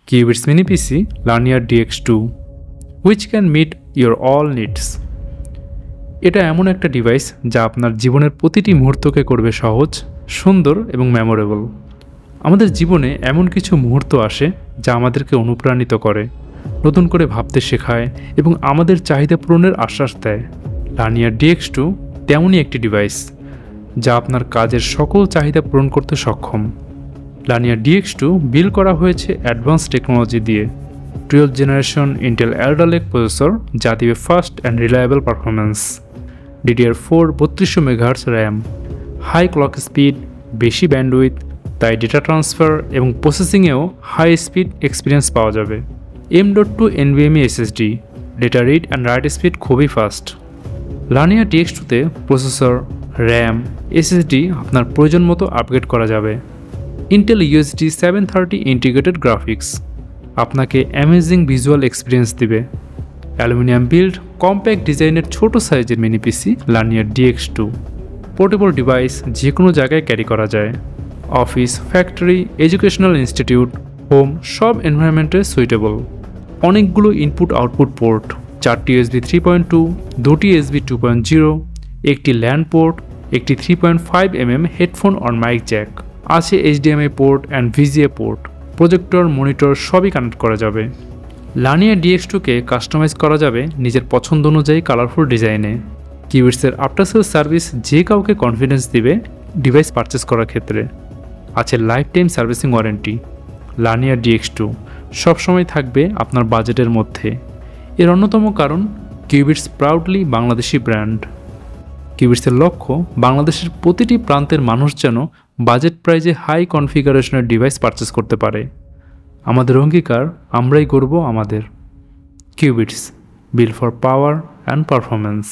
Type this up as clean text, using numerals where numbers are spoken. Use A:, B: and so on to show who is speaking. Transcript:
A: Qubits Mini PC Lanier DX2, which can meet your all needs. এটা এমন একটা device যা আপনার জীবনের প্রতিটি মুহূর্তকে করবে সহজ, সুন্দর এবং মেমোরেবল। আমাদের জীবনে এমন কিছু মুহূর্ত আসে যা আমাদেরকে অনুপ্রাণিত করে, নতুন করে ভাবতে শেখায় এবং আমাদের চাহিদা পূরণের আশ্বাস দেয়। লানিয়ার DX2 তেমনই একটি ডিভাইস যা আপনার কাজের সকল চাহিদা পূরণ করতে সক্ষম। লানিয়ার DX2 বিল্ড করা হয়েছে অ্যাডভান্স টেকনোলজি দিয়ে, 12th generation Intel Alder Lake processor যা দিবে fast and reliable performance, DDR4 3200 MHz RAM, high clock speed, বেশি ব্যান্ডউইথ, তাই ডেটা ট্রান্সফার এবং প্রসেসিংয়েও হাই স্পিড এক্সপিরিয়েন্স পাওয়া যাবে। M.2 NVMe SSD, data read and write speed খুবই ফাস্ট। লানিয়ার DX2তে প্রসেসর, র্যাম, SSD আপনার প্রয়োজন মতো আপগ্রেড করা যাবে। ইন্টেল UHD 730 ইন্টিগ্রেটেড গ্রাফিক্স আপনাকে অ্যামেজিং ভিজুয়াল এক্সপিরিয়েন্স দিবে। অ্যালুমিনিয়াম বিল্ড, কম্প্যাক্ট ডিজাইনের ছোট সাইজের মিনি পিসি লানিয়ার DX2, পোর্টেবল ডিভাইস যে কোনো জায়গায় ক্যারি করা যায়। Office, factory, educational institute, home সব এনভায়রনমেন্টে সুইটেবল। অনেকগুলো ইনপুট আউটপুট পোর্ট, 4টি USB 3.2, 2টি USB 2.0, একটি ল্যান্ড পোর্ট, একটি 3.5 mm headphone or mic jack, আছে HDMI port and VGA port, projector, monitor সবই কানেক্ট করা যাবে। লানিয়ার DX2কে কাস্টমাইজ করা যাবে নিজের পছন্দ অনুযায়ী কালারফুল ডিজাইনে। কিউবিটসের আফটার সেল সার্ভিস যে কাউকে কনফিডেন্স দিবে ডিভাইস পারচেস করার ক্ষেত্রে। আছে লাইফ টাইম সার্ভিসিং ওয়ারেন্টি। লানিয়ার DX2 সবসময় থাকবে আপনার বাজেটের মধ্যে। এর অন্যতম কারণ কিউবিটস প্রাউডলি বাংলাদেশি ব্র্যান্ড। কিউবিটসের লক্ষ্য বাংলাদেশের প্রতিটি প্রান্তের মানুষ যেন বাজেট প্রাইজে হাই কনফিগারেশনের ডিভাইস পারচেস করতে পারে। আমাদের অঙ্গীকার, আমরাই করব আমাদের। Cubits, build for power and performance.